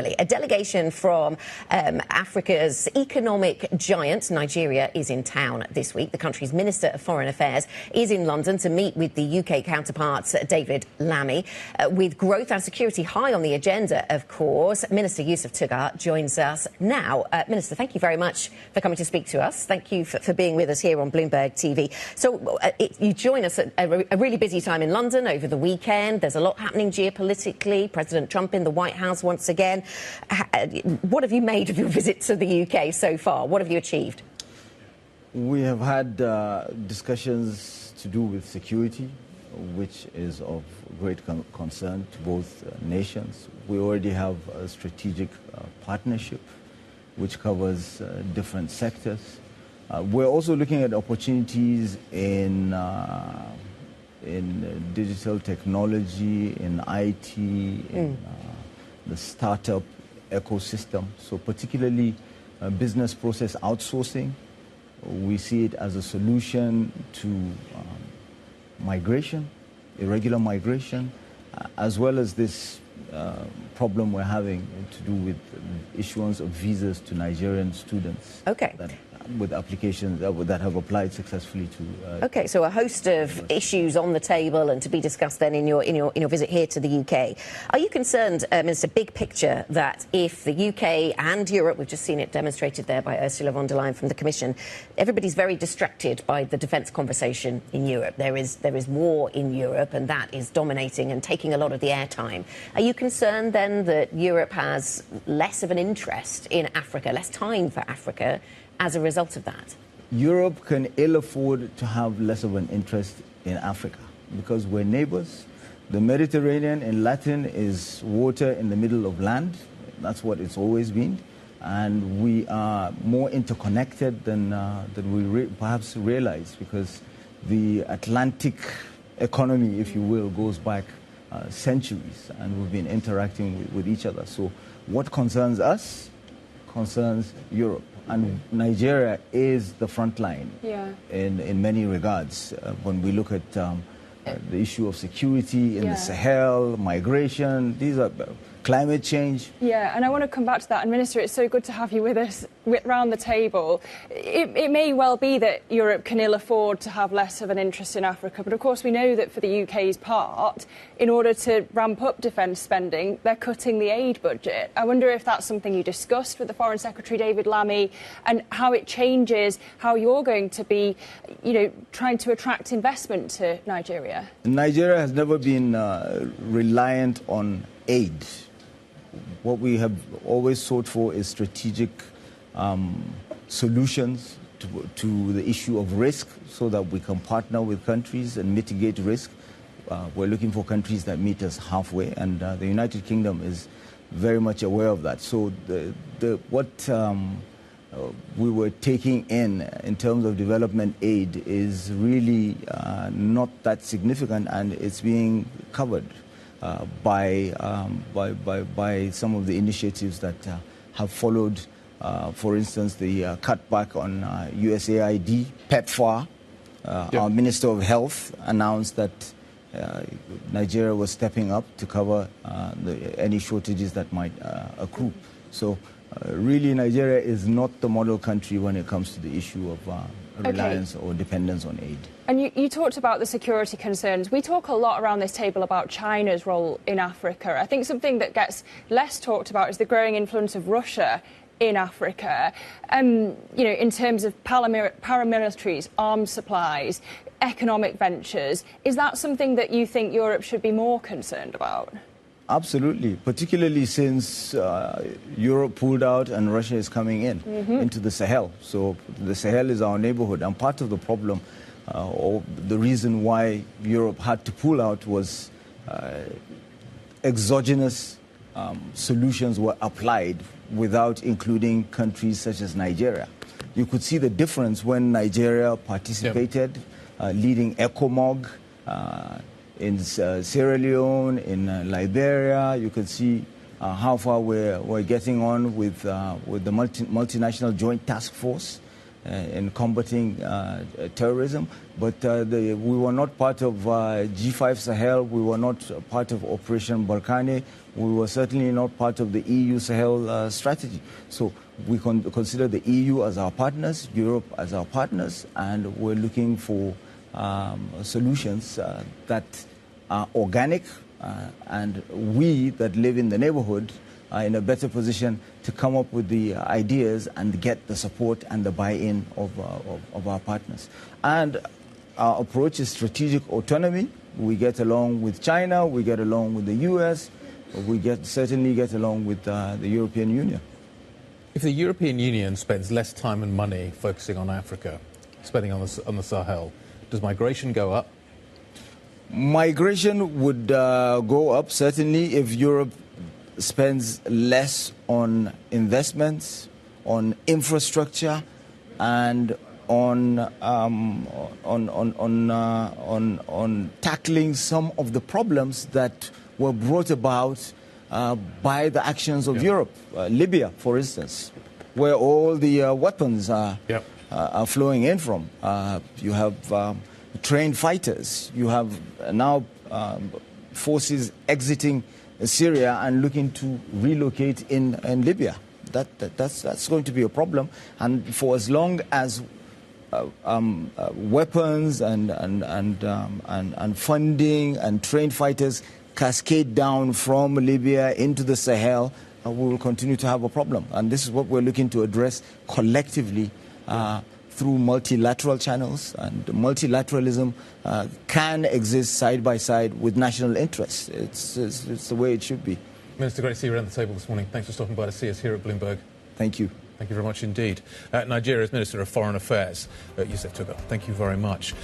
A delegation from Africa's economic giant, Nigeria, is in town this week. The country's Minister of Foreign Affairs is in London to meet with the UK counterparts, David Lammy. With growth and security high on the agenda, of course, Minister Yusuf Tuggar joins us now. Minister, thank you very much for coming to speak to us. Thank you for being with us here on Bloomberg TV. So you join us at a really busy time in London over the weekend. There's a lot happening geopolitically. President Trump in the White House once again. What have you made of your visit to the UK so far? What have you achieved? We have had discussions to do with security, which is of great concern to both nations. We already have a strategic partnership which covers different sectors. We're also looking at opportunities in digital technology, in IT, in the startup ecosystem. So particularly business process outsourcing. We see it as a solution to migration, irregular migration, as well as this problem we're having to do with issuance of visas to Nigerian students. Okay. With applications that have applied successfully to... OK, so a host of issues on the table and to be discussed then in your visit here to the UK. Are you concerned, Minister, big picture, that if the UK and Europe, we've just seen it demonstrated there by Ursula von der Leyen from the Commission, everybody's very distracted by the defence conversation in Europe. There is war in Europe and that is dominating and taking a lot of the airtime. Are you concerned then that Europe has less of an interest in Africa, less time for Africa, as a result of that? Europe can ill afford to have less of an interest in Africa because we're neighbors. The Mediterranean in Latin is water in the middle of land. That's what it's always been. And we are more interconnected than we perhaps realize because the Atlantic economy, if you will, goes back centuries and we've been interacting with each other. So what concerns us concerns Europe. And Nigeria is the front line in many regards. When we look at the issue of security in the Sahel, migration, these are climate change. Yeah, and I want to come back to that. And Minister, it's so good to have you with us round the table. It may well be that Europe can ill afford to have less of an interest in Africa, but of course we know that for the UK's part, in order to ramp up defence spending, they're cutting the aid budget. I wonder if that's something you discussed with the Foreign Secretary David Lammy and how it changes how you're going to be, trying to attract investment to Nigeria. Nigeria has never been reliant on aid. What we have always sought for is strategic solutions to the issue of risk so that we can partner with countries and mitigate risk. We're looking for countries that meet us halfway, and the United Kingdom is very much aware of that. So what we were taking in terms of development aid is really not that significant, and it's being covered by some of the initiatives that have followed. For instance, the cutback on USAID, PEPFAR. Our Minister of Health announced that Nigeria was stepping up to cover any shortages that might accrue. So really, Nigeria is not the model country when it comes to the issue of reliance or dependence on aid. And you talked about the security concerns. We talk a lot around this table about China's role in Africa. I think something that gets less talked about is the growing influence of Russia in Africa, in terms of paramilitaries, arms supplies, economic ventures. Is that something that you think Europe should be more concerned about? Absolutely, particularly since Europe pulled out and Russia is coming in into the Sahel. So the Sahel is our neighborhood, and part of the problem or the reason why Europe had to pull out was exogenous solutions were applied without including countries such as Nigeria. You could see the difference when Nigeria participated, leading ECOMOG, in Sierra Leone, in Liberia. You could see how far we're getting on with the multinational joint task force. in combating terrorism. But we were not part of G5 Sahel. We were not part of Operation Barkhane. We were certainly not part of the EU Sahel strategy. So we consider the EU as our partners, Europe as our partners, and we're looking for solutions that are organic, and we that live in the neighborhood are in a better position to come up with the ideas and get the support and the buy-in of our partners. And our approach is strategic autonomy. We get along with China, we get along with the US, we certainly get along with the European Union. If the European Union spends less time and money focusing on Africa, spending on the Sahel, does migration go up? Migration would go up, certainly, if Europe spends less on investments, on infrastructure, and on tackling some of the problems that were brought about by the actions of Europe. Libya, for instance, where all the weapons are flowing in from. You have trained fighters. You have now forces exiting Syria and looking to relocate in Libya. That's going to be a problem. And for as long as weapons and funding and trained fighters cascade down from Libya into the Sahel, we will continue to have a problem. And this is what we're looking to address collectively through multilateral channels. And multilateralism can exist side by side with national interests. It's the way it should be. Minister, great to see you around the table this morning. Thanks for stopping by to see us here at Bloomberg. Thank you. Thank you very much indeed. Nigeria's Minister of Foreign Affairs, Yusuf Tuggar. Thank you very much.